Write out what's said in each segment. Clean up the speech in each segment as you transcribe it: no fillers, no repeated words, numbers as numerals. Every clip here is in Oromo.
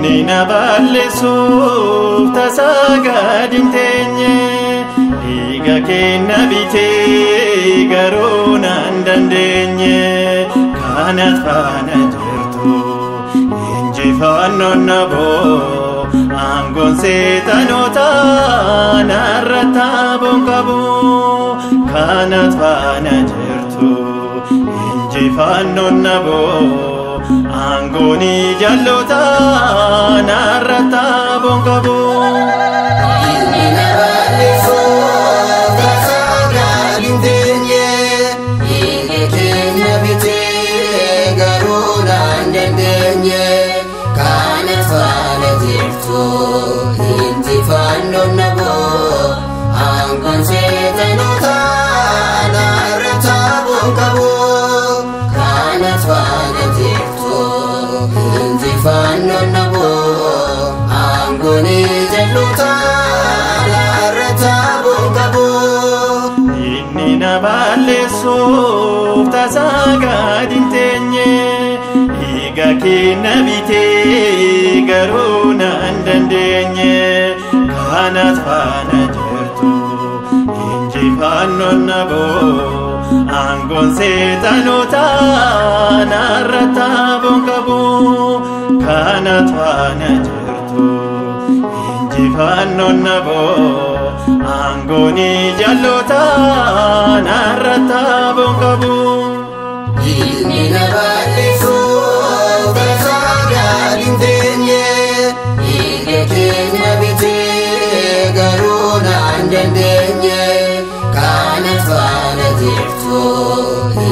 Nina balleessuuf tasaagadin teenye dhiiga kenna bitee garuu nan dandeenye kanat faana jirtu injifannoon naboo aangoon seexanoota narratti abboon qabu kanat faana jirtu injifannoon naboo Angoni jalota narratti abboon qabu. Nina balleessuuf tasaagadin teenye dhiiga kenna bitee garuu nan dandeenye kanat faana jirtu injifannoon naboo aangoon seexanoota narratti abboon qabu kanat faana jirtu injifannoon naboo angoni jalota narratti abboon qabu. Inni na balleessuuf tasaagadin teenye dhiiga kenna bitee garuu nan dandeenye kanat faana jirtu injifannoon naboo aangoon seexanoota narratti abboon qabu kanat faana jirtu injifannoon naboo aangoon jalota narratti abboon qabu. Inni na balleessuuf tasaagadin teenye dhiiga kenna bitee garuu nan dandeenye kanat faana jirtu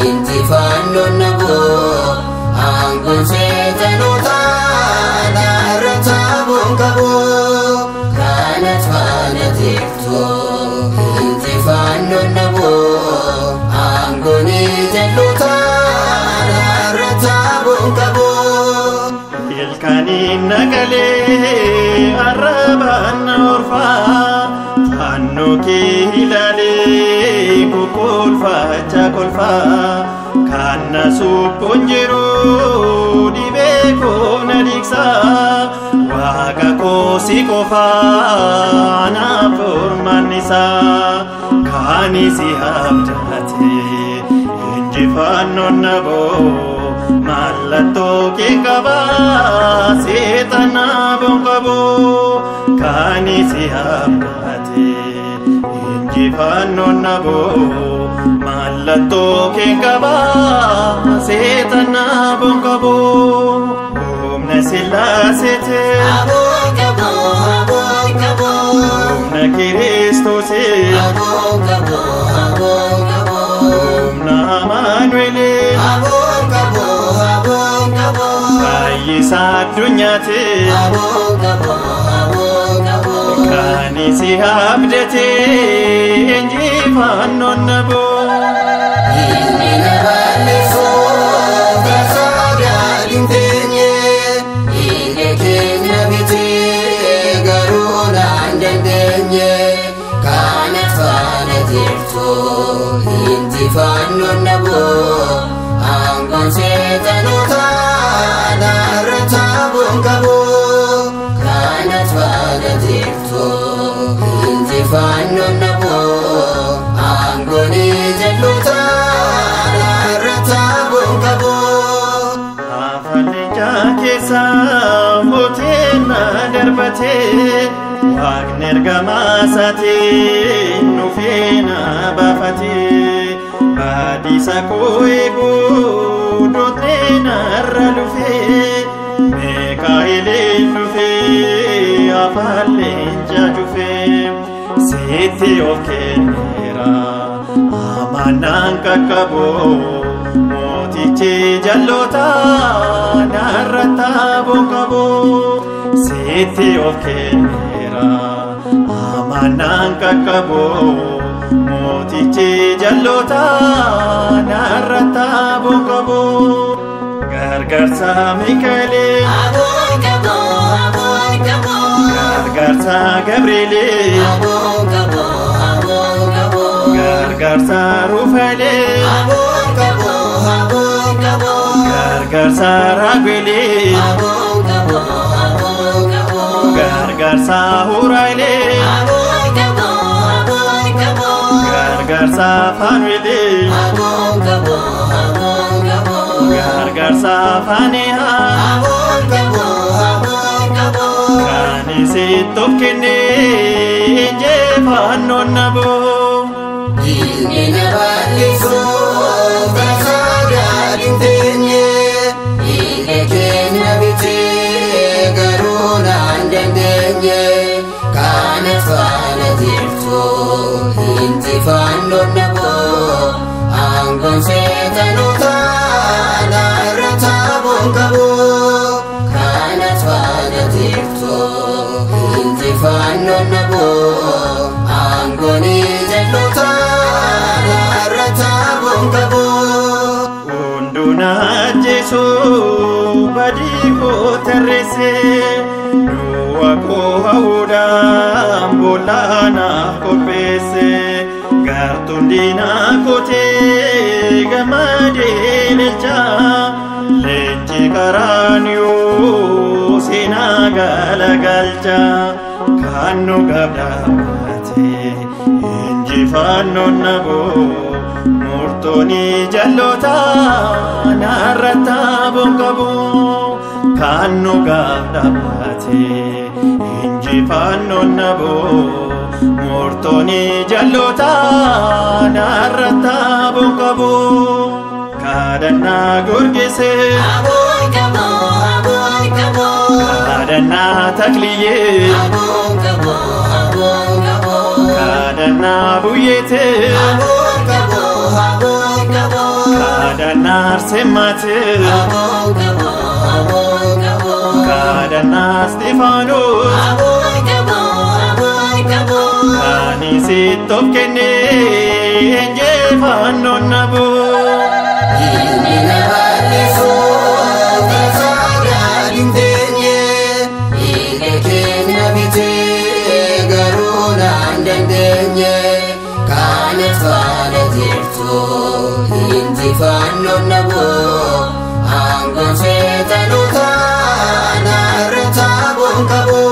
injifannoon naboo aangoon seexanoota narratti abboon qabu kanat faana jirtu injifannoon naboo aangoon jalota narratti abboon qabu. Ilkaaniin nagalee arrabaan na orfaa fannoo kee ilaalee kukulfachaa kolfaa kan na suphoon jiru dhibee koo na dhiigsaa waaqa koo si qofaa naaf ormaan isaa kan si abdate injifannoon naboo mallattoo kee qabaa seexana abboon qabu kan si abdate injifannoon naboo mallattoo kee qabaa seexana abboon qabu humna Sillaaseete abboon qabu abboon qabu humna Kiristoose abboon qabu abboon qabu humna Amaanu'eele abboon qabu abboon qabu fayyisaa addunyaate abboon qabu abboon qabu kan si abdate injifannoon naboo. Inni na balleessuuf tasaagadin teenye dhiiga kenna bitee garuu nan dandeenye kanat faana jirtu injifannoon naboo aangoon seexanoota narratti abboon qabu kanat faana jirtu injifannoon naboo aangoon jalota narratti abboon qabu. Afallichaa keessa mootiin na darbatee waaqni ergamaa isaatiin dhufee na baafatee baadhiisa koo eeguu dootee narra dhufee Mikaa'eliin dhufee afaan leencaa dhufee sitti of kenneera amanaan qaqqabu mootichi jalloota narratti abboon qabu sitti of kenneera jira amanaan qaqqabu mootichi jalloota narratti boqobu gargaarsa Mikaa'elee gargaarsa Gabri'eelee gargaarsa Ruufaa'elee gargaarsa Raagueelee gargaarsa Huraa'elee gargaarsa Faanuelee gargaarsa Faanihaa kan isitti of kennee injifannoon naboo. Inni bal'isuuf tasaa gadi teenye inni keenya bitee garuu naan dandeenye kanas faana jirtu injifannoon naboo aangoon seexanoota narra taaboon qabu kanas faana jirtu injifannoon naboo aangoon jalloota Hunduna Jesu badii koo tarreessee du'a koo hawuudhaan boolaanaaf qopheessee gartuun diinaa kootee gammadee leencaa leenci qaraaniyoo seenaa galagalchaa kan nu gabdaabatee injifannoon naboo. Murtooni jalloota narratti boqobu kan nu gabdaabatee injifannoon naboo. Murtooni jalloota narratti boqobu kadhannaa gurgisee kadhannaa takliyyee kadhannaa buyyeetee. Kadhannaa Arseemaatee kadhannaa Istifaanos kan isitti of kennee injifannoon naboo. Inni bal'isuuf tasaa gadi teenye inni keenya bitee garuu naan dandeenye kanas faana jirtu injifannoon naboo aangoon seexanoota narra taaboon qabu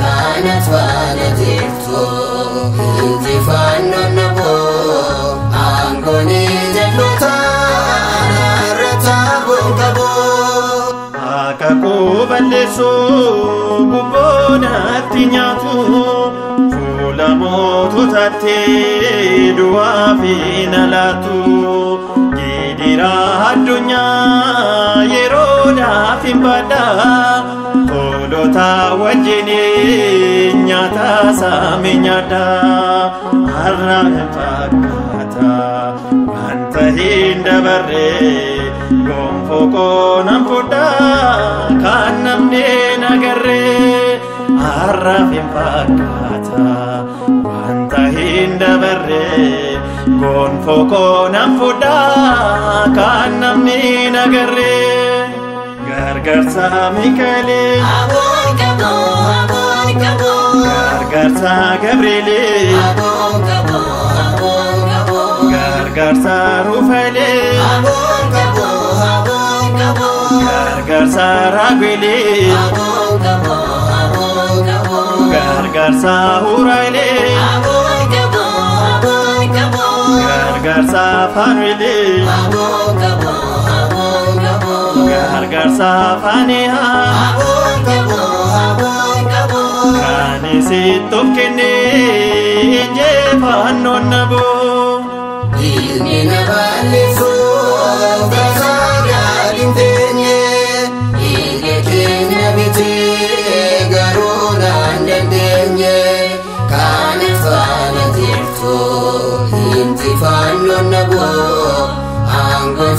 kanas faana jirtu injifannoon naboo aangoon jalloota narra taaboon qabu. Akka koo balleessuu gubboonatti nyaatu fuula moototaatti du'aa fi nalaatu gidiraa addunyaa yeroodhaaf hin badhaa tolota wajjin nyaata saame nyaadhaa har'a hin fakkaata wanta hin dabarre gonfoo koonaan fudhaa kan namni nagarree har'a hin fakkaata wanta hin dabarre gonfoo koonaan fudhaa kan namni nagarree gargaarsa Mikaa'elee gargaarsa Gabri'eelee gargaarsa Ruufaa'eelee gargaarsa Raagueelee gargaarsa Huraa'eelee gargaarsa Faanueelee gargaarsa Faanihaa kan isitti of kennee injifannoon naboo. Inni bal'isuuf tasaa gadi teenye inni keenya bitee garuu naan dandeenye kanas faana jirtu injifannoon naboo aangoon